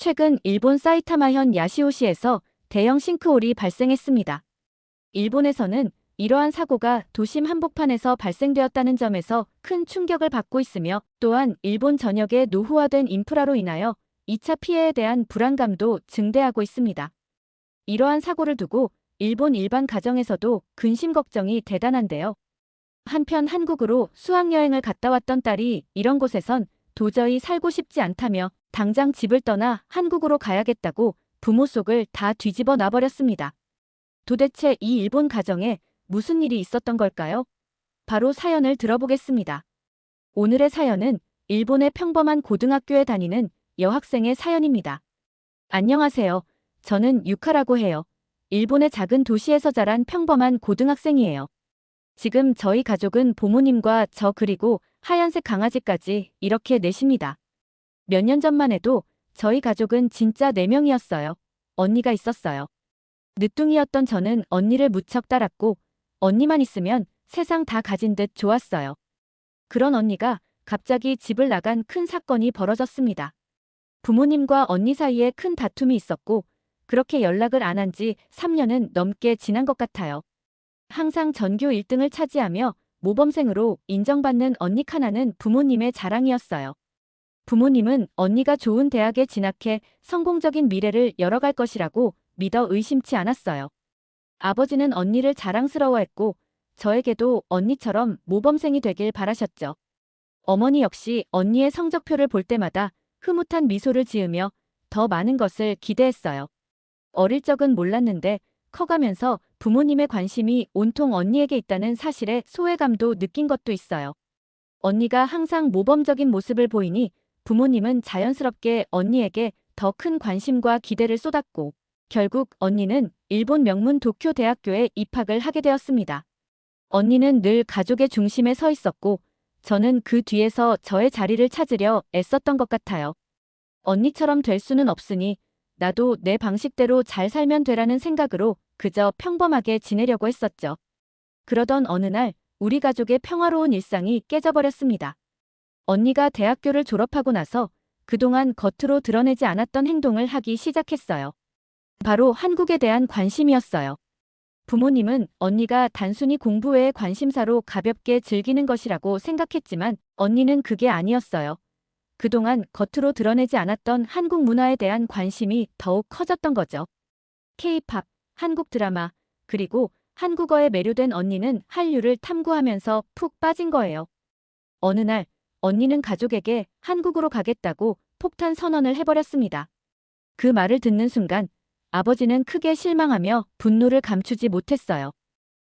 최근 일본 사이타마현 야시오시에서 대형 싱크홀이 발생했습니다. 일본에서는 이러한 사고가 도심 한복판에서 발생되었다는 점에서 큰 충격을 받고 있으며, 또한 일본 전역의 노후화된 인프라로 인하여 2차 피해에 대한 불안감도 증대하고 있습니다. 이러한 사고를 두고 일본 일반 가정에서도 근심 걱정이 대단한데요. 한편 한국으로 수학여행을 갔다 왔던 딸이 이런 곳에선 도저히 살고 싶지 않다며 당장 집을 떠나 한국으로 가야겠다고 부모 속을 다 뒤집어 놔버렸습니다. 도대체 이 일본 가정에 무슨 일이 있었던 걸까요? 바로 사연을 들어보겠습니다. 오늘의 사연은 일본의 평범한 고등학교에 다니는 여학생의 사연입니다. 안녕하세요. 저는 유카라고 해요. 일본의 작은 도시에서 자란 평범한 고등학생이에요. 지금 저희 가족은 부모님과 저 그리고 하얀색 강아지까지 이렇게 넷입니다. 몇 년 전만 해도 저희 가족은 진짜 4명이었어요. 언니가 있었어요. 늦둥이였던 저는 언니를 무척 따랐고 언니만 있으면 세상 다 가진 듯 좋았어요. 그런 언니가 갑자기 집을 나간 큰 사건이 벌어졌습니다. 부모님과 언니 사이에 큰 다툼이 있었고 그렇게 연락을 안 한 지 3년은 넘게 지난 것 같아요. 항상 전교 1등을 차지하며 모범생으로 인정받는 언니 카나는 부모님의 자랑이었어요. 부모님은 언니가 좋은 대학에 진학해 성공적인 미래를 열어갈 것이라고 믿어 의심치 않았어요. 아버지는 언니를 자랑스러워했고 저에게도 언니처럼 모범생이 되길 바라셨죠. 어머니 역시 언니의 성적표를 볼 때마다 흐뭇한 미소를 지으며 더 많은 것을 기대했어요. 어릴 적은 몰랐는데 커가면서 부모님의 관심이 온통 언니에게 있다는 사실에 소외감도 느낀 것도 있어요. 언니가 항상 모범적인 모습을 보이니 부모님은 자연스럽게 언니에게 더 큰 관심과 기대를 쏟았고 결국 언니는 일본 명문 도쿄 대학교에 입학을 하게 되었습니다. 언니는 늘 가족의 중심에 서 있었고 저는 그 뒤에서 저의 자리를 찾으려 애썼던 것 같아요. 언니처럼 될 수는 없으니 나도 내 방식대로 잘 살면 되라는 생각으로 그저 평범하게 지내려고 했었죠. 그러던 어느 날 우리 가족의 평화로운 일상이 깨져버렸습니다. 언니가 대학교를 졸업하고 나서 그동안 겉으로 드러내지 않았던 행동을 하기 시작했어요. 바로 한국에 대한 관심이었어요. 부모님은 언니가 단순히 공부 외의 관심사로 가볍게 즐기는 것이라고 생각했지만 언니는 그게 아니었어요. 그동안 겉으로 드러내지 않았던 한국 문화에 대한 관심이 더욱 커졌던 거죠. K-팝, 한국 드라마, 그리고 한국어에 매료된 언니는 한류를 탐구하면서 푹 빠진 거예요. 어느 날 언니는 가족에게 한국으로 가겠다고 폭탄 선언을 해버렸습니다. 그 말을 듣는 순간 아버지는 크게 실망하며 분노를 감추지 못했어요.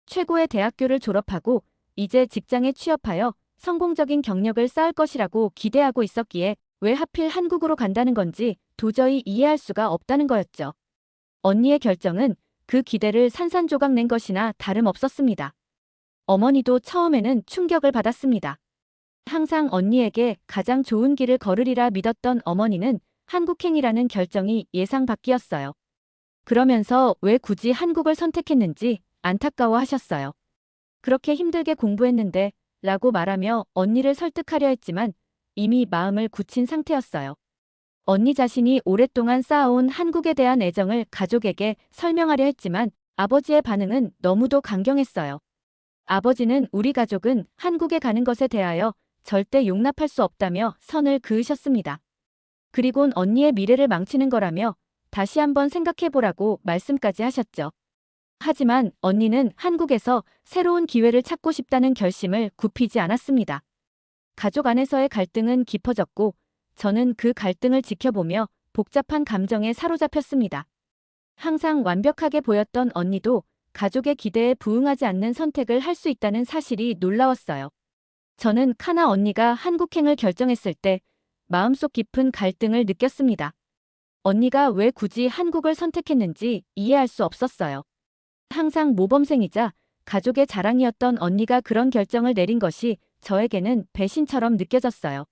최고의 대학교를 졸업하고 이제 직장에 취업하여 성공적인 경력을 쌓을 것이라고 기대하고 있었기에 왜 하필 한국으로 간다는 건지 도저히 이해할 수가 없다는 거였죠. 언니의 결정은 그 기대를 산산조각 낸 것이나 다름없었습니다. 어머니도 처음에는 충격을 받았습니다. 항상 언니에게 가장 좋은 길을 걸으리라 믿었던 어머니는 한국행이라는 결정이 예상 밖이었어요. 그러면서 왜 굳이 한국을 선택했는지 안타까워하셨어요. 그렇게 힘들게 공부했는데 라고 말하며 언니를 설득하려 했지만 이미 마음을 굳힌 상태였어요. 언니 자신이 오랫동안 쌓아온 한국에 대한 애정을 가족에게 설명하려 했지만 아버지의 반응은 너무도 강경했어요. 아버지는 우리 가족은 한국에 가는 것에 대하여 절대 용납할 수 없다며 선을 그으셨습니다. 그리곤 언니의 미래를 망치는 거라며 다시 한번 생각해보라고 말씀까지 하셨죠. 하지만 언니는 한국에서 새로운 기회를 찾고 싶다는 결심을 굽히지 않았습니다. 가족 안에서의 갈등은 깊어졌고 저는 그 갈등을 지켜보며 복잡한 감정에 사로잡혔습니다. 항상 완벽하게 보였던 언니도 가족의 기대에 부응하지 않는 선택을 할 수 있다는 사실이 놀라웠어요. 저는 카나 언니가 한국행을 결정했을 때 마음속 깊은 갈등을 느꼈습니다. 언니가 왜 굳이 한국을 선택했는지 이해할 수 없었어요. 항상 모범생이자 가족의 자랑이었던 언니가 그런 결정을 내린 것이 저에게는 배신처럼 느껴졌어요.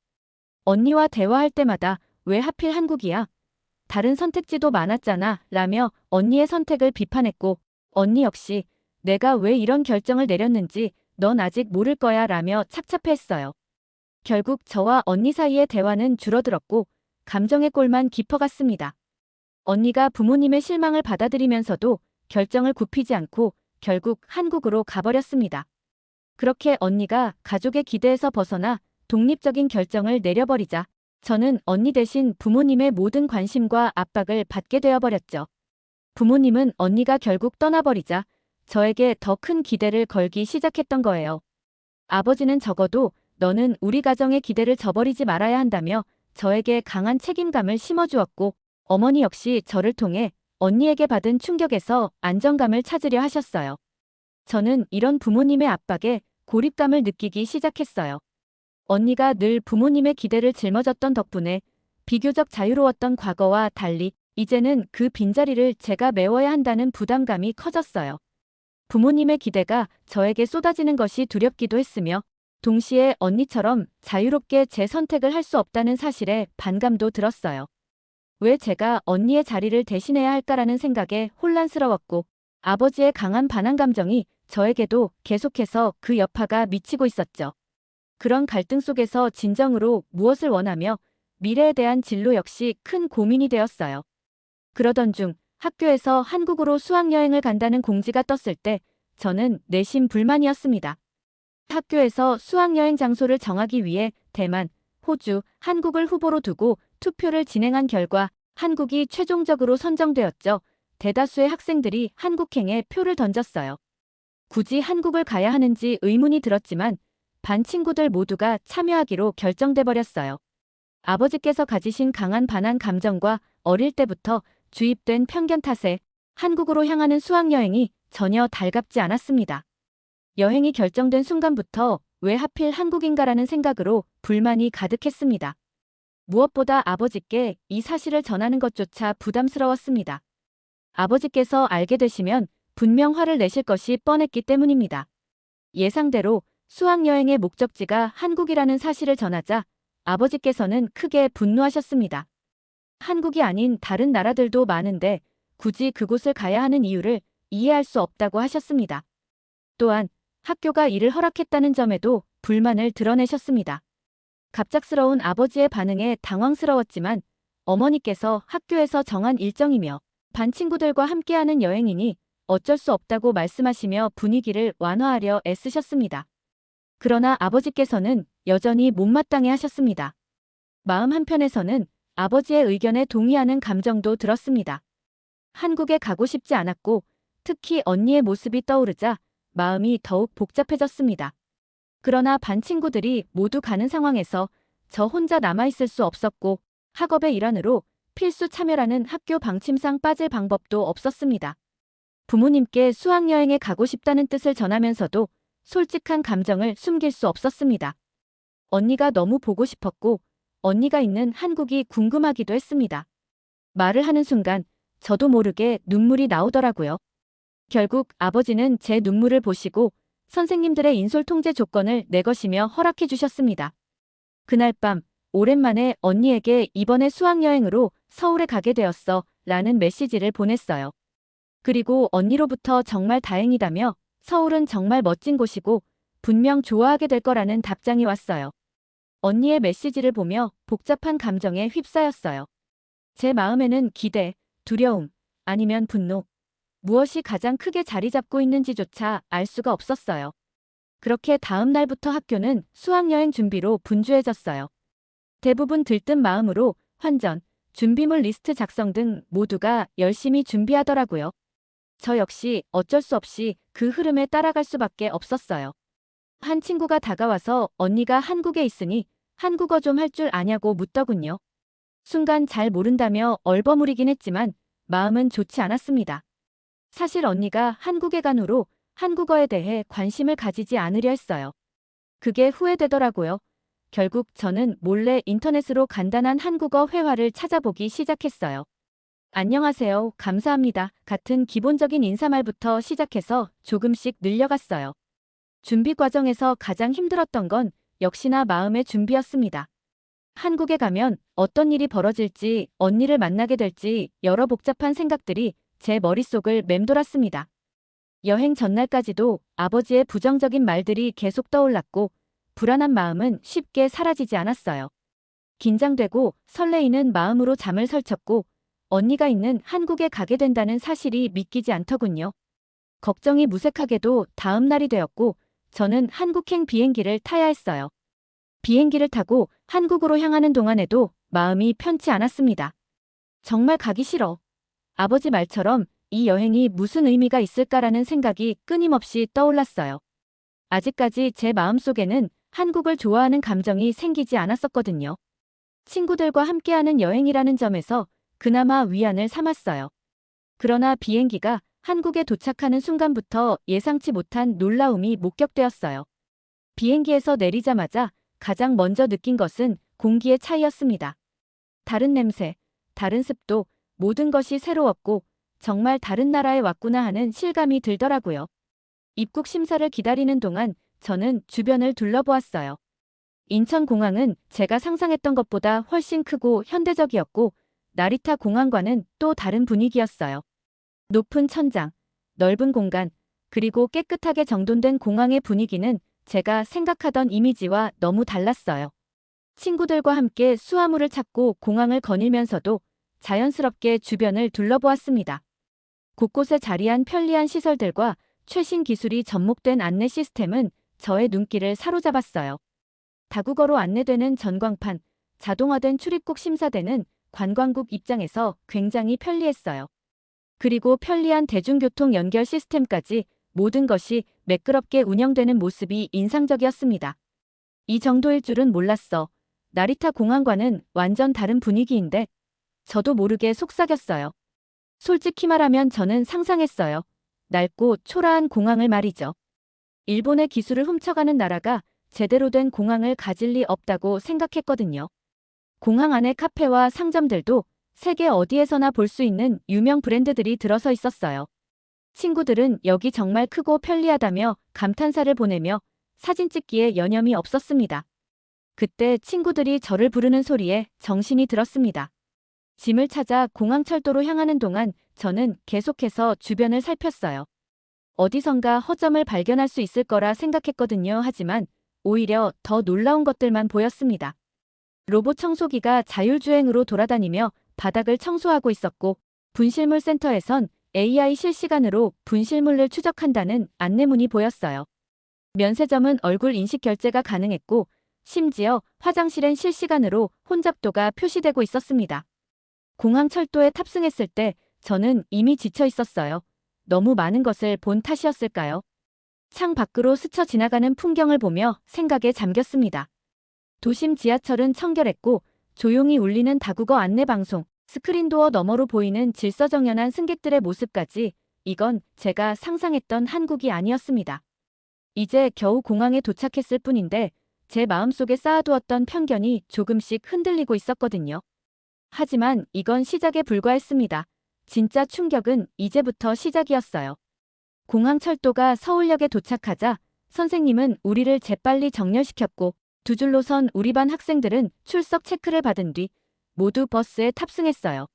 언니와 대화할 때마다 왜 하필 한국이야? 다른 선택지도 많았잖아 라며 언니의 선택을 비판했고 언니 역시 내가 왜 이런 결정을 내렸는지 넌 아직 모를 거야 라며 착잡했어요. 결국 저와 언니 사이의 대화는 줄어들었고 감정의 골만 깊어갔습니다. 언니가 부모님의 실망을 받아들이면서도 결정을 굽히지 않고 결국 한국으로 가버렸습니다. 그렇게 언니가 가족의 기대에서 벗어나 독립적인 결정을 내려버리자 저는 언니 대신 부모님의 모든 관심과 압박을 받게 되어버렸죠. 부모님은 언니가 결국 떠나버리자 저에게 더 큰 기대를 걸기 시작했던 거예요. 아버지는 적어도 너는 우리 가정의 기대를 저버리지 말아야 한다며 저에게 강한 책임감을 심어주었고 어머니 역시 저를 통해 언니에게 받은 충격에서 안정감을 찾으려 하셨어요. 저는 이런 부모님의 압박에 고립감을 느끼기 시작했어요. 언니가 늘 부모님의 기대를 짊어졌던 덕분에 비교적 자유로웠던 과거와 달리 이제는 그 빈자리를 제가 메워야 한다는 부담감이 커졌어요. 부모님의 기대가 저에게 쏟아지는 것이 두렵기도 했으며 동시에 언니처럼 자유롭게 제 선택을 할 수 없다는 사실에 반감도 들었어요. 왜 제가 언니의 자리를 대신해야 할까라는 생각에 혼란스러웠고 아버지의 강한 반항 감정이 저에게도 계속해서 그 여파가 미치고 있었죠. 그런 갈등 속에서 진정으로 무엇을 원하며 미래에 대한 진로 역시 큰 고민이 되었어요. 그러던 중 학교에서 한국으로 수학여행을 간다는 공지가 떴을 때 저는 내심 불만이었습니다. 학교에서 수학여행 장소를 정하기 위해 대만, 호주, 한국을 후보로 두고 투표를 진행한 결과 한국이 최종적으로 선정되었죠. 대다수의 학생들이 한국행에 표를 던졌어요. 굳이 한국을 가야 하는지 의문이 들었지만 반 친구들 모두가 참여하기로 결정돼 버렸어요. 아버지께서 가지신 강한 반항 감정과 어릴 때부터 주입된 편견 탓에 한국으로 향하는 수학여행이 전혀 달갑지 않았습니다. 여행이 결정된 순간부터 왜 하필 한국인가라는 생각으로 불만이 가득했습니다. 무엇보다 아버지께 이 사실을 전하는 것조차 부담스러웠습니다. 아버지께서 알게 되시면 분명 화를 내실 것이 뻔했기 때문입니다. 예상대로 수학여행의 목적지가 한국이라는 사실을 전하자 아버지께서는 크게 분노하셨습니다. 한국이 아닌 다른 나라들도 많은데 굳이 그곳을 가야 하는 이유를 이해할 수 없다고 하셨습니다. 또한 학교가 이를 허락했다는 점에도 불만을 드러내셨습니다. 갑작스러운 아버지의 반응에 당황스러웠지만 어머니께서 학교에서 정한 일정이며 반 친구들과 함께하는 여행이니 어쩔 수 없다고 말씀하시며 분위기를 완화하려 애쓰셨습니다. 그러나 아버지께서는 여전히 못마땅해 하셨습니다. 마음 한편에서는 아버지의 의견에 동의하는 감정도 들었습니다. 한국에 가고 싶지 않았고 특히 언니의 모습이 떠오르자 마음이 더욱 복잡해졌습니다. 그러나 반 친구들이 모두 가는 상황에서 저 혼자 남아있을 수 없었고 학업의 일환으로 필수 참여라는 학교 방침상 빠질 방법도 없었습니다. 부모님께 수학여행에 가고 싶다는 뜻을 전하면서도 솔직한 감정을 숨길 수 없었습니다. 언니가 너무 보고 싶었고 언니가 있는 한국이 궁금하기도 했습니다. 말을 하는 순간 저도 모르게 눈물이 나오더라고요. 결국 아버지는 제 눈물을 보시고 선생님들의 인솔 통제 조건을 내것이며 허락해 주셨습니다. 그날 밤 오랜만에 언니에게 이번에 수학여행으로 서울에 가게 되었어 라는 메시지를 보냈어요. 그리고 언니로부터 정말 다행이다며 서울은 정말 멋진 곳이고 분명 좋아하게 될 거라는 답장이 왔어요. 언니의 메시지를 보며 복잡한 감정에 휩싸였어요. 제 마음에는 기대, 두려움, 아니면 분노, 무엇이 가장 크게 자리 잡고 있는지조차 알 수가 없었어요. 그렇게 다음 날부터 학교는 수학여행 준비로 분주해졌어요. 대부분 들뜬 마음으로 환전, 준비물 리스트 작성 등 모두가 열심히 준비하더라고요. 저 역시 어쩔 수 없이 그 흐름에 따라갈 수밖에 없었어요. 한 친구가 다가와서 언니가 한국에 있으니 한국어 좀 할 줄 아냐고 묻더군요. 순간 잘 모른다며 얼버무리긴 했지만 마음은 좋지 않았습니다. 사실 언니가 한국에 간 후로 한국어에 대해 관심을 가지지 않으려 했어요. 그게 후회되더라고요. 결국 저는 몰래 인터넷으로 간단한 한국어 회화를 찾아보기 시작했어요. 안녕하세요, 감사합니다 같은 기본적인 인사말부터 시작해서 조금씩 늘려갔어요. 준비 과정에서 가장 힘들었던 건 역시나 마음의 준비였습니다. 한국에 가면 어떤 일이 벌어질지, 언니를 만나게 될지 여러 복잡한 생각들이 제 머릿속을 맴돌았습니다. 여행 전날까지도 아버지의 부정적인 말들이 계속 떠올랐고 불안한 마음은 쉽게 사라지지 않았어요. 긴장되고 설레이는 마음으로 잠을 설쳤고 언니가 있는 한국에 가게 된다는 사실이 믿기지 않더군요. 걱정이 무색하게도 다음 날이 되었고 저는 한국행 비행기를 타야 했어요. 비행기를 타고 한국으로 향하는 동안에도 마음이 편치 않았습니다. 정말 가기 싫어. 아버지 말처럼 이 여행이 무슨 의미가 있을까라는 생각이 끊임없이 떠올랐어요. 아직까지 제 마음속에는 한국을 좋아하는 감정이 생기지 않았었거든요. 친구들과 함께하는 여행이라는 점에서 그나마 위안을 삼았어요. 그러나 비행기가 한국에 도착하는 순간부터 예상치 못한 놀라움이 목격되었어요. 비행기에서 내리자마자 가장 먼저 느낀 것은 공기의 차이였습니다. 다른 냄새, 다른 습도, 모든 것이 새로웠고 정말 다른 나라에 왔구나 하는 실감이 들더라고요. 입국 심사를 기다리는 동안 저는 주변을 둘러보았어요. 인천공항은 제가 상상했던 것보다 훨씬 크고 현대적이었고 나리타 공항과는 또 다른 분위기였어요. 높은 천장, 넓은 공간, 그리고 깨끗하게 정돈된 공항의 분위기는 제가 생각하던 이미지와 너무 달랐어요. 친구들과 함께 수화물을 찾고 공항을 거닐면서도 자연스럽게 주변을 둘러보았습니다. 곳곳에 자리한 편리한 시설들과 최신 기술이 접목된 안내 시스템은 저의 눈길을 사로잡았어요. 다국어로 안내되는 전광판, 자동화된 출입국 심사대는 관광국 입장에서 굉장히 편리했어요. 그리고 편리한 대중교통 연결 시스템까지 모든 것이 매끄럽게 운영되는 모습이 인상적이었습니다. 이 정도일 줄은 몰랐어. 나리타 공항과는 완전 다른 분위기인데 저도 모르게 속삭였어요. 솔직히 말하면 저는 상상했어요. 낡고 초라한 공항을 말이죠. 일본의 기술을 훔쳐가는 나라가 제대로 된 공항을 가질 리 없다고 생각했거든요. 공항 안의 카페와 상점들도 세계 어디에서나 볼 수 있는 유명 브랜드들이 들어서 있었어요. 친구들은 여기 정말 크고 편리하다며 감탄사를 보내며 사진 찍기에 여념이 없었습니다. 그때 친구들이 저를 부르는 소리에 정신이 들었습니다. 짐을 찾아 공항철도로 향하는 동안 저는 계속해서 주변을 살폈어요. 어디선가 허점을 발견할 수 있을 거라 생각했거든요. 하지만 오히려 더 놀라운 것들만 보였습니다. 로봇 청소기가 자율주행으로 돌아다니며 바닥을 청소하고 있었고 분실물 센터에선 AI 실시간으로 분실물을 추적한다는 안내문이 보였어요. 면세점은 얼굴 인식 결제가 가능했고 심지어 화장실엔 실시간으로 혼잡도가 표시되고 있었습니다. 공항 철도에 탑승했을 때 저는 이미 지쳐 있었어요. 너무 많은 것을 본 탓이었을까요? 창 밖으로 스쳐 지나가는 풍경을 보며 생각에 잠겼습니다. 도심 지하철은 청결했고 조용히 울리는 다국어 안내방송, 스크린도어 너머로 보이는 질서정연한 승객들의 모습까지 이건 제가 상상했던 한국이 아니었습니다. 이제 겨우 공항에 도착했을 뿐인데 제 마음속에 쌓아두었던 편견이 조금씩 흔들리고 있었거든요. 하지만 이건 시작에 불과했습니다. 진짜 충격은 이제부터 시작이었어요. 공항 철도가 서울역에 도착하자 선생님은 우리를 재빨리 정렬시켰고 두 줄로 선 우리 반 학생들은 출석 체크를 받은 뒤 모두 버스에 탑승했어요.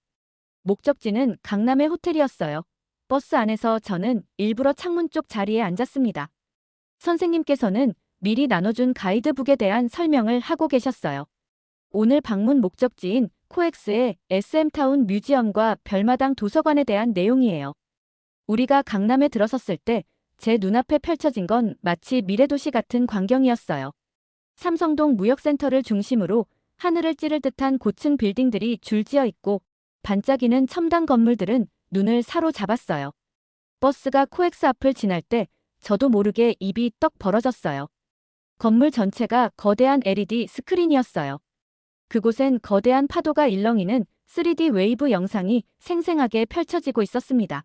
목적지는 강남의 호텔이었어요. 버스 안에서 저는 일부러 창문 쪽 자리에 앉았습니다. 선생님께서는 미리 나눠준 가이드북에 대한 설명을 하고 계셨어요. 오늘 방문 목적지인 코엑스의 SM타운 뮤지엄과 별마당 도서관에 대한 내용이에요. 우리가 강남에 들어섰을 때 제 눈앞에 펼쳐진 건 마치 미래도시 같은 광경이었어요. 삼성동 무역센터를 중심으로 하늘을 찌를 듯한 고층 빌딩들이 줄지어 있고 반짝이는 첨단 건물들은 눈을 사로잡았어요. 버스가 코엑스 앞을 지날 때 저도 모르게 입이 떡 벌어졌어요. 건물 전체가 거대한 LED 스크린이었어요. 그곳엔 거대한 파도가 일렁이는 3D 웨이브 영상이 생생하게 펼쳐지고 있었습니다.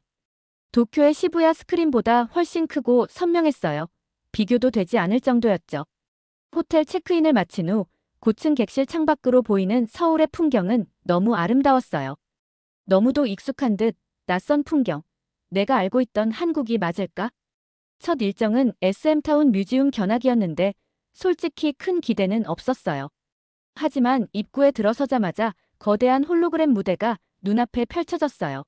도쿄의 시부야 스크린보다 훨씬 크고 선명했어요. 비교도 되지 않을 정도였죠. 호텔 체크인을 마친 후 고층 객실 창밖으로 보이는 서울의 풍경은 너무 아름다웠어요. 너무도 익숙한 듯 낯선 풍경. 내가 알고 있던 한국이 맞을까? 첫 일정은 SM타운 뮤지엄 견학이었는데 솔직히 큰 기대는 없었어요. 하지만 입구에 들어서자마자 거대한 홀로그램 무대가 눈앞에 펼쳐졌어요.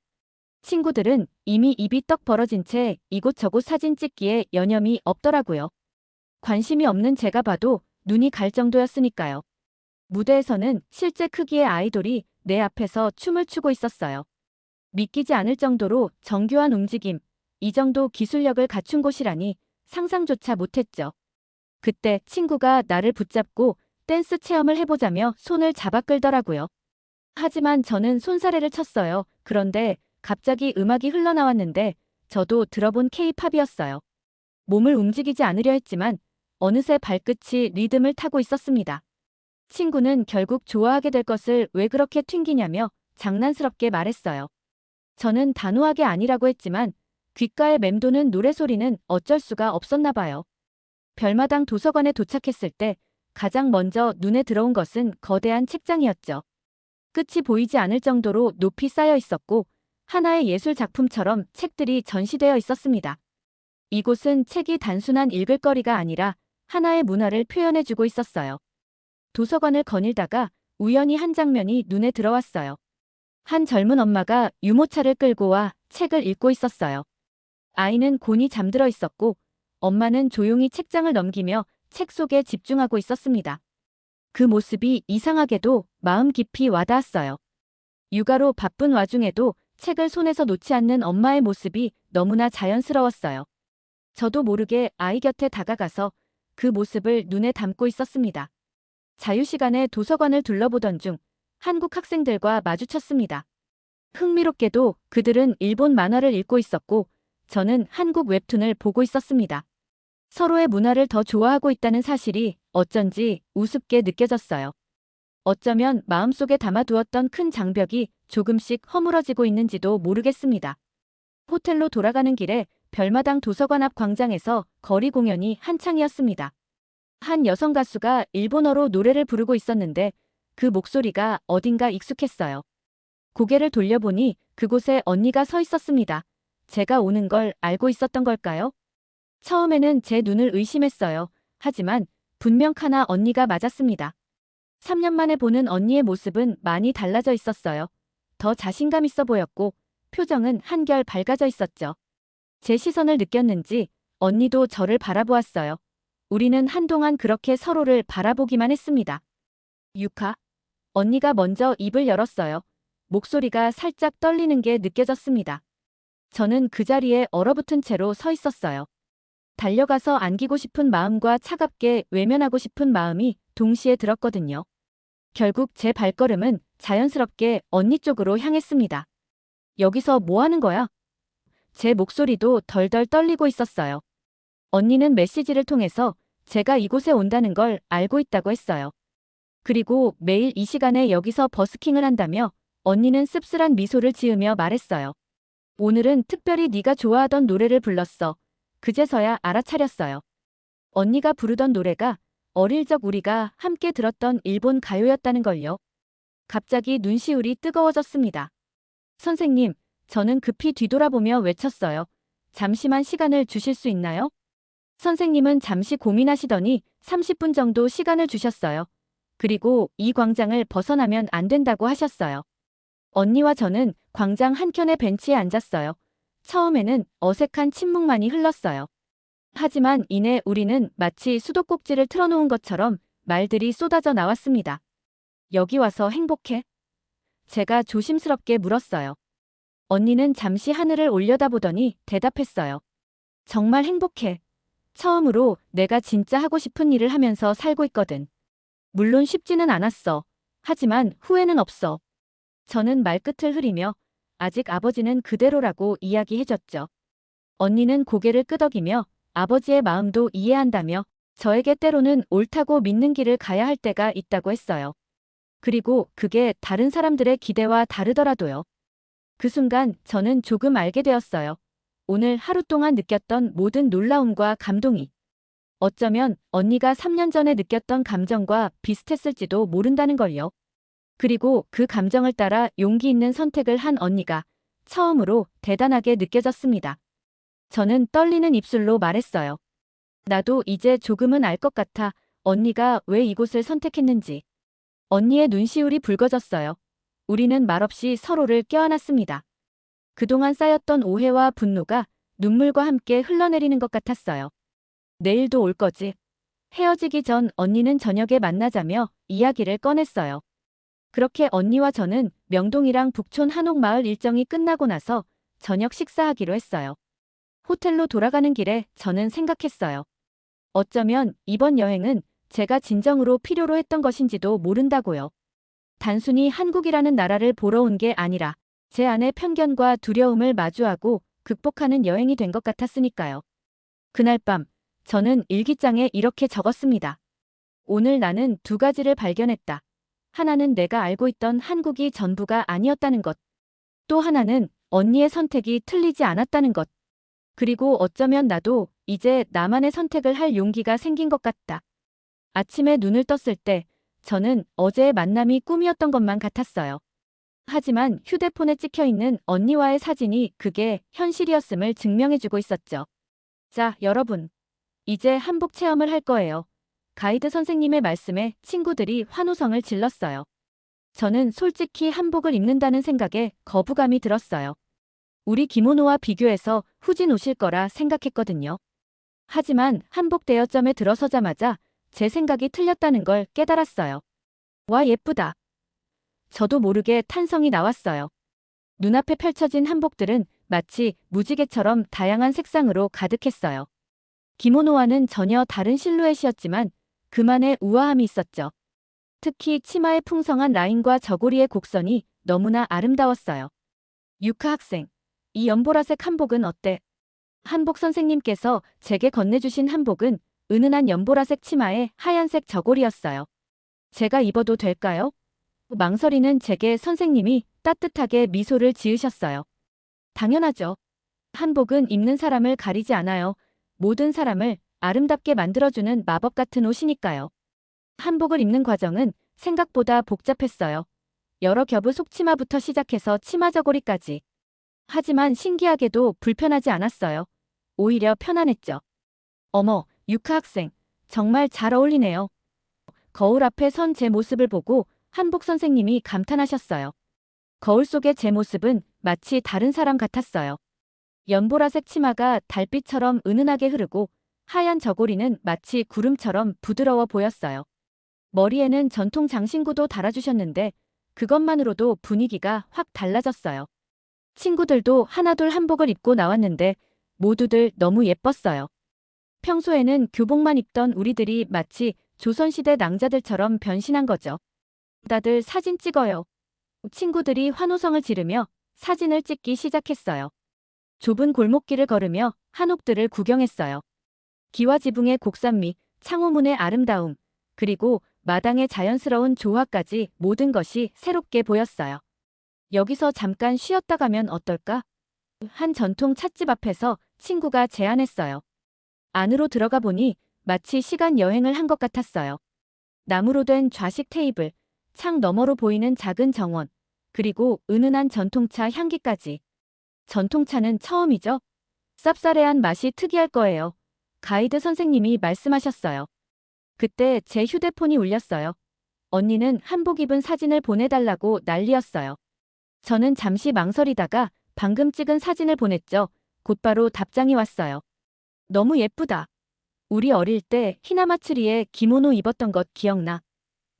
친구들은 이미 입이 떡 벌어진 채 이곳저곳 사진 찍기에 여념이 없더라고요. 관심이 없는 제가 봐도 눈이 갈 정도였으니까요. 무대에서는 실제 크기의 아이돌이 내 앞에서 춤을 추고 있었어요. 믿기지 않을 정도로 정교한 움직임, 이 정도 기술력을 갖춘 곳이라니 상상조차 못했죠. 그때 친구가 나를 붙잡고 댄스 체험을 해보자며 손을 잡아 끌더라고요. 하지만 저는 손사래를 쳤어요. 그런데 갑자기 음악이 흘러나왔는데 저도 들어본 K-팝이었어요. 몸을 움직이지 않으려 했지만 어느새 발끝이 리듬을 타고 있었습니다. 친구는 결국 좋아하게 될 것을 왜 그렇게 튕기냐며 장난스럽게 말했어요. 저는 단호하게 아니라고 했지만 귓가에 맴도는 노래소리는 어쩔 수가 없었나 봐요. 별마당 도서관에 도착했을 때 가장 먼저 눈에 들어온 것은 거대한 책장이었죠. 끝이 보이지 않을 정도로 높이 쌓여 있었고 하나의 예술 작품처럼 책들이 전시되어 있었습니다. 이곳은 책이 단순한 읽을 거리가 아니라 하나의 문화를 표현해주고 있었어요. 도서관을 거닐다가 우연히 한 장면이 눈에 들어왔어요. 한 젊은 엄마가 유모차를 끌고 와 책을 읽고 있었어요. 아이는 곤히 잠들어 있었고 엄마는 조용히 책장을 넘기며 책 속에 집중하고 있었습니다. 그 모습이 이상하게도 마음 깊이 와닿았어요. 육아로 바쁜 와중에도 책을 손에서 놓지 않는 엄마의 모습이 너무나 자연스러웠어요. 저도 모르게 아이 곁에 다가가서 그 모습을 눈에 담고 있었습니다. 자유시간에 도서관을 둘러보던 중 한국 학생들과 마주쳤습니다. 흥미롭게도 그들은 일본 만화를 읽고 있었고 저는 한국 웹툰을 보고 있었습니다. 서로의 문화를 더 좋아하고 있다는 사실이 어쩐지 우습게 느껴졌어요. 어쩌면 마음속에 담아두었던 큰 장벽이 조금씩 허물어지고 있는지도 모르겠습니다. 호텔로 돌아가는 길에 별마당 도서관 앞 광장에서 거리 공연이 한창이었습니다. 한 여성 가수가 일본어로 노래를 부르고 있었는데 그 목소리가 어딘가 익숙했어요. 고개를 돌려보니 그곳에 언니가 서 있었습니다. 제가 오는 걸 알고 있었던 걸까요? 처음에는 제 눈을 의심했어요. 하지만 분명 카나 언니가 맞았습니다. 3년 만에 보는 언니의 모습은 많이 달라져 있었어요. 더 자신감 있어 보였고 표정은 한결 밝아져 있었죠. 제 시선을 느꼈는지 언니도 저를 바라보았어요. 우리는 한동안 그렇게 서로를 바라보기만 했습니다. 유카. 언니가 먼저 입을 열었어요. 목소리가 살짝 떨리는 게 느껴졌습니다. 저는 그 자리에 얼어붙은 채로 서 있었어요. 달려가서 안기고 싶은 마음과 차갑게 외면하고 싶은 마음이 동시에 들었거든요. 결국 제 발걸음은 자연스럽게 언니 쪽으로 향했습니다. 여기서 뭐 하는 거야? 제 목소리도 덜덜 떨리고 있었어요. 언니는 메시지를 통해서 제가 이곳에 온다는 걸 알고 있다고 했어요. 그리고 매일 이 시간에 여기서 버스킹을 한다며 언니는 씁쓸한 미소를 지으며 말했어요. 오늘은 특별히 네가 좋아하던 노래를 불렀어. 그제서야 알아차렸어요. 언니가 부르던 노래가 어릴 적 우리가 함께 들었던 일본 가요였다는 걸요. 갑자기 눈시울이 뜨거워졌습니다. 선생님, 저는 급히 뒤돌아보며 외쳤어요. 잠시만 시간을 주실 수 있나요? 선생님은 잠시 고민하시더니 30분 정도 시간을 주셨어요. 그리고 이 광장을 벗어나면 안 된다고 하셨어요. 언니와 저는 광장 한켠의 벤치에 앉았어요. 처음에는 어색한 침묵만이 흘렀어요. 하지만 이내 우리는 마치 수도꼭지를 틀어놓은 것처럼 말들이 쏟아져 나왔습니다. 여기 와서 행복해? 제가 조심스럽게 물었어요. 언니는 잠시 하늘을 올려다보더니 대답했어요. 정말 행복해. 처음으로 내가 진짜 하고 싶은 일을 하면서 살고 있거든. 물론 쉽지는 않았어. 하지만 후회는 없어. 저는 말끝을 흐리며 아직 아버지는 그대로라고 이야기해줬죠. 언니는 고개를 끄덕이며 아버지의 마음도 이해한다며 저에게 때로는 옳다고 믿는 길을 가야 할 때가 있다고 했어요. 그리고 그게 다른 사람들의 기대와 다르더라도요. 그 순간 저는 조금 알게 되었어요. 오늘 하루 동안 느꼈던 모든 놀라움과 감동이 어쩌면 언니가 3년 전에 느꼈던 감정과 비슷했을지도 모른다는 걸요. 그리고 그 감정을 따라 용기 있는 선택을 한 언니가 처음으로 대단하게 느껴졌습니다. 저는 떨리는 입술로 말했어요. 나도 이제 조금은 알 것 같아. 언니가 왜 이곳을 선택했는지. 언니의 눈시울이 붉어졌어요. 우리는 말없이 서로를 껴안았습니다. 그동안 쌓였던 오해와 분노가 눈물과 함께 흘러내리는 것 같았어요. 내일도 올 거지. 헤어지기 전 언니는 저녁에 만나자며 이야기를 꺼냈어요. 그렇게 언니와 저는 명동이랑 북촌 한옥마을 일정이 끝나고 나서 저녁 식사하기로 했어요. 호텔로 돌아가는 길에 저는 생각했어요. 어쩌면 이번 여행은 제가 진정으로 필요로 했던 것인지도 모른다고요. 단순히 한국이라는 나라를 보러 온 게 아니라 제 안의 편견과 두려움을 마주하고 극복하는 여행이 된 것 같았으니까요. 그날 밤, 저는 일기장에 이렇게 적었습니다. 오늘 나는 두 가지를 발견했다. 하나는 내가 알고 있던 한국이 전부가 아니었다는 것. 또 하나는 언니의 선택이 틀리지 않았다는 것. 그리고 어쩌면 나도 이제 나만의 선택을 할 용기가 생긴 것 같다. 아침에 눈을 떴을 때 저는 어제의 만남이 꿈이었던 것만 같았어요. 하지만 휴대폰에 찍혀있는 언니와의 사진이 그게 현실이었음을 증명해주고 있었죠. 자, 여러분. 이제 한복 체험을 할 거예요. 가이드 선생님의 말씀에 친구들이 환호성을 질렀어요. 저는 솔직히 한복을 입는다는 생각에 거부감이 들었어요. 우리 기모노와 비교해서 후진 옷일 거라 생각했거든요. 하지만 한복 대여점에 들어서자마자 제 생각이 틀렸다는 걸 깨달았어요. 와, 예쁘다. 저도 모르게 탄성이 나왔어요. 눈앞에 펼쳐진 한복들은 마치 무지개처럼 다양한 색상으로 가득했어요. 기모노와는 전혀 다른 실루엣이었지만 그만의 우아함이 있었죠. 특히 치마의 풍성한 라인과 저고리의 곡선이 너무나 아름다웠어요. 유카 학생, 이 연보라색 한복은 어때? 한복 선생님께서 제게 건네주신 한복은 은은한 연보라색 치마에 하얀색 저고리였어요. 제가 입어도 될까요? 망설이는 제게 선생님이 따뜻하게 미소를 지으셨어요. 당연하죠. 한복은 입는 사람을 가리지 않아요. 모든 사람을 아름답게 만들어주는 마법 같은 옷이니까요. 한복을 입는 과정은 생각보다 복잡했어요. 여러 겹의 속치마부터 시작해서 치마 저고리까지. 하지만 신기하게도 불편하지 않았어요. 오히려 편안했죠. 어머, 유카 학생, 정말 잘 어울리네요. 거울 앞에 선 제 모습을 보고 한복 선생님이 감탄하셨어요. 거울 속의 제 모습은 마치 다른 사람 같았어요. 연보라색 치마가 달빛처럼 은은하게 흐르고 하얀 저고리는 마치 구름처럼 부드러워 보였어요. 머리에는 전통 장신구도 달아주셨는데 그것만으로도 분위기가 확 달라졌어요. 친구들도 하나둘 한복을 입고 나왔는데 모두들 너무 예뻤어요. 평소에는 교복만 입던 우리들이 마치 조선시대 낭자들처럼 변신한 거죠. 다들 사진 찍어요. 친구들이 환호성을 지르며 사진을 찍기 시작했어요. 좁은 골목길을 걸으며 한옥들을 구경했어요. 기와 지붕의 곡선미, 창호문의 아름다움, 그리고 마당의 자연스러운 조화까지 모든 것이 새롭게 보였어요. 여기서 잠깐 쉬었다 가면 어떨까? 한 전통 찻집 앞에서 친구가 제안했어요. 안으로 들어가 보니 마치 시간 여행을 한 것 같았어요. 나무로 된 좌식 테이블, 창 너머로 보이는 작은 정원, 그리고 은은한 전통차 향기까지. 전통차는 처음이죠? 쌉싸래한 맛이 특이할 거예요. 가이드 선생님이 말씀하셨어요. 그때 제 휴대폰이 울렸어요. 언니는 한복 입은 사진을 보내달라고 난리였어요. 저는 잠시 망설이다가 방금 찍은 사진을 보냈죠. 곧바로 답장이 왔어요. 너무 예쁘다. 우리 어릴 때 히나마츠리에 기모노 입었던 것 기억나?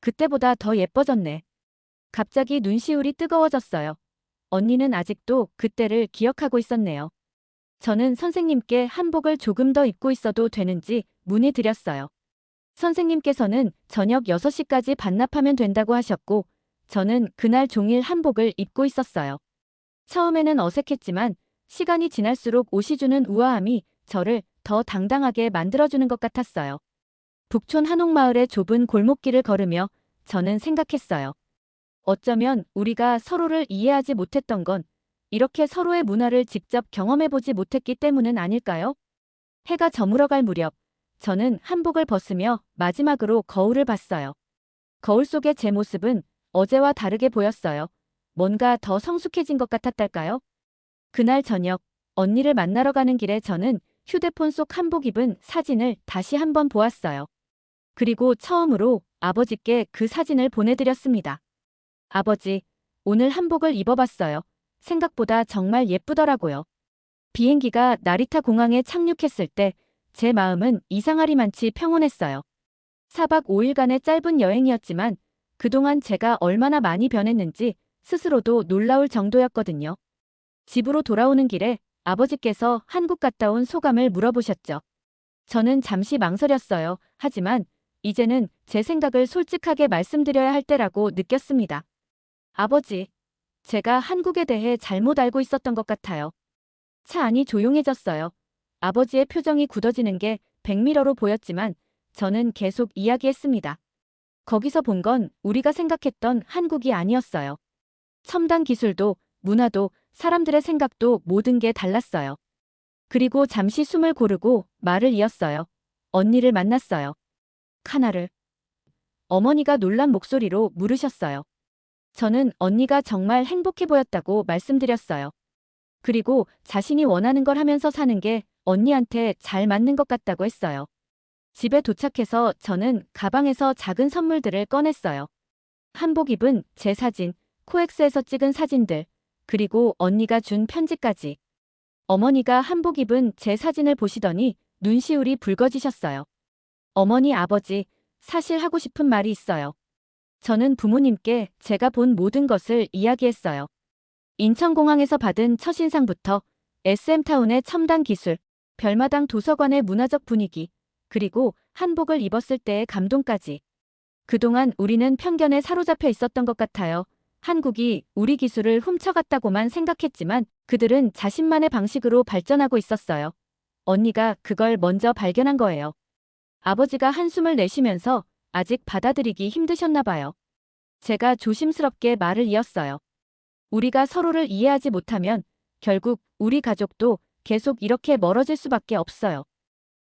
그때보다 더 예뻐졌네. 갑자기 눈시울이 뜨거워졌어요. 언니는 아직도 그때를 기억하고 있었네요. 저는 선생님께 한복을 조금 더 입고 있어도 되는지 문의드렸어요. 선생님께서는 저녁 6시까지 반납하면 된다고 하셨고 저는 그날 종일 한복을 입고 있었어요. 처음에는 어색했지만 시간이 지날수록 옷이 주는 우아함이 저를 더 당당하게 만들어주는 것 같았어요. 북촌 한옥마을의 좁은 골목길을 걸으며 저는 생각했어요. 어쩌면 우리가 서로를 이해하지 못했던 건 이렇게 서로의 문화를 직접 경험해보지 못했기 때문은 아닐까요? 해가 저물어갈 무렵 저는 한복을 벗으며 마지막으로 거울을 봤어요. 거울 속의 제 모습은 어제와 다르게 보였어요. 뭔가 더 성숙해진 것 같았달까요? 그날 저녁 언니를 만나러 가는 길에 저는 휴대폰 속 한복 입은 사진을 다시 한번 보았어요. 그리고 처음으로 아버지께 그 사진을 보내드렸습니다. 아버지, 오늘 한복을 입어봤어요. 생각보다 정말 예쁘더라고요. 비행기가 나리타 공항에 착륙했을 때 제 마음은 이상하리만치 평온했어요. 4박 5일간의 짧은 여행이었지만 그동안 제가 얼마나 많이 변했는지 스스로도 놀라울 정도였거든요. 집으로 돌아오는 길에 아버지께서 한국 갔다 온 소감을 물어보셨죠. 저는 잠시 망설였어요. 하지만 이제는 제 생각을 솔직하게 말씀드려야 할 때라고 느꼈습니다. 아버지, 제가 한국에 대해 잘못 알고 있었던 것 같아요. 차 안이 조용해졌어요. 아버지의 표정이 굳어지는 게 백미러로 보였지만 저는 계속 이야기했습니다. 거기서 본 건 우리가 생각했던 한국이 아니었어요. 첨단 기술도, 문화도, 사람들의 생각도 모든 게 달랐어요. 그리고 잠시 숨을 고르고 말을 이었어요. 언니를 만났어요. 카나를. 어머니가 놀란 목소리로 물으셨어요. 저는 언니가 정말 행복해 보였다고 말씀드렸어요. 그리고 자신이 원하는 걸 하면서 사는 게 언니한테 잘 맞는 것 같다고 했어요. 집에 도착해서 저는 가방에서 작은 선물들을 꺼냈어요. 한복 입은 제 사진, 코엑스에서 찍은 사진들, 그리고 언니가 준 편지까지. 어머니가 한복 입은 제 사진을 보시더니 눈시울이 붉어지셨어요. 어머니, 아버지, 사실 하고 싶은 말이 있어요. 저는 부모님께 제가 본 모든 것을 이야기했어요. 인천공항에서 받은 첫인상부터 SM타운의 첨단 기술, 별마당 도서관의 문화적 분위기, 그리고 한복을 입었을 때의 감동까지. 그동안 우리는 편견에 사로잡혀 있었던 것 같아요. 한국이 우리 기술을 훔쳐갔다고만 생각했지만 그들은 자신만의 방식으로 발전하고 있었어요. 언니가 그걸 먼저 발견한 거예요. 아버지가 한숨을 내쉬면서 아직 받아들이기 힘드셨나 봐요. 제가 조심스럽게 말을 이었어요. 우리가 서로를 이해하지 못하면 결국 우리 가족도 계속 이렇게 멀어질 수밖에 없어요.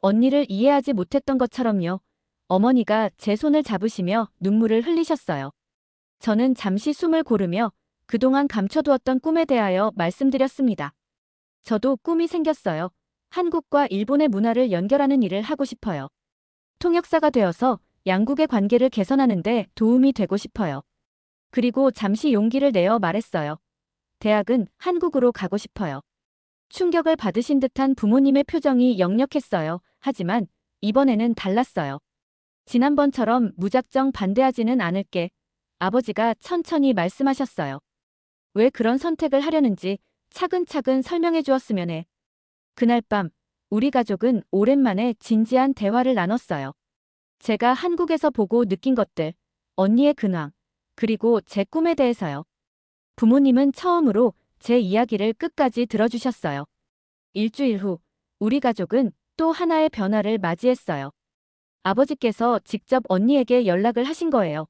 언니를 이해하지 못했던 것처럼요. 어머니가 제 손을 잡으시며 눈물을 흘리셨어요. 저는 잠시 숨을 고르며 그동안 감춰두었던 꿈에 대하여 말씀드렸습니다. 저도 꿈이 생겼어요. 한국과 일본의 문화를 연결하는 일을 하고 싶어요. 통역사가 되어서 양국의 관계를 개선하는 데 도움이 되고 싶어요. 그리고 잠시 용기를 내어 말했어요. 대학은 한국으로 가고 싶어요. 충격을 받으신 듯한 부모님의 표정이 역력했어요. 하지만 이번에는 달랐어요. 지난번처럼 무작정 반대하지는 않을게. 아버지가 천천히 말씀하셨어요. 왜 그런 선택을 하려는지 차근차근 설명해 주었으면 해. 그날 밤 우리 가족은 오랜만에 진지한 대화를 나눴어요. 제가 한국에서 보고 느낀 것들, 언니의 근황, 그리고 제 꿈에 대해서요. 부모님은 처음으로 제 이야기를 끝까지 들어주셨어요. 일주일 후 우리 가족은 또 하나의 변화를 맞이했어요. 아버지께서 직접 언니에게 연락을 하신 거예요.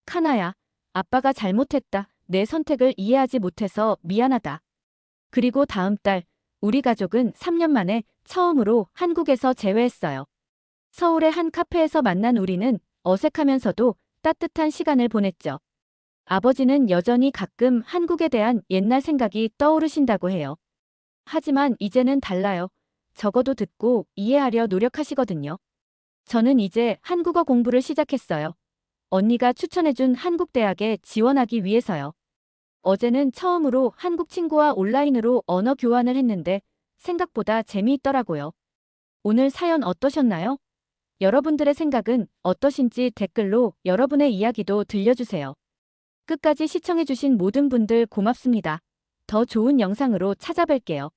카나야, 아빠가 잘못했다. 내 선택을 이해하지 못해서 미안하다. 그리고 다음 달 우리 가족은 3년 만에 처음으로 한국에서 재회했어요. 서울의 한 카페에서 만난 우리는 어색하면서도 따뜻한 시간을 보냈죠. 아버지는 여전히 가끔 한국에 대한 옛날 생각이 떠오르신다고 해요. 하지만 이제는 달라요. 적어도 듣고 이해하려 노력하시거든요. 저는 이제 한국어 공부를 시작했어요. 언니가 추천해준 한국 대학에 지원하기 위해서요. 어제는 처음으로 한국 친구와 온라인으로 언어 교환을 했는데 생각보다 재미있더라고요. 오늘 사연 어떠셨나요? 여러분들의 생각은 어떠신지 댓글로 여러분의 이야기도 들려주세요. 끝까지 시청해주신 모든 분들 고맙습니다. 더 좋은 영상으로 찾아뵐게요.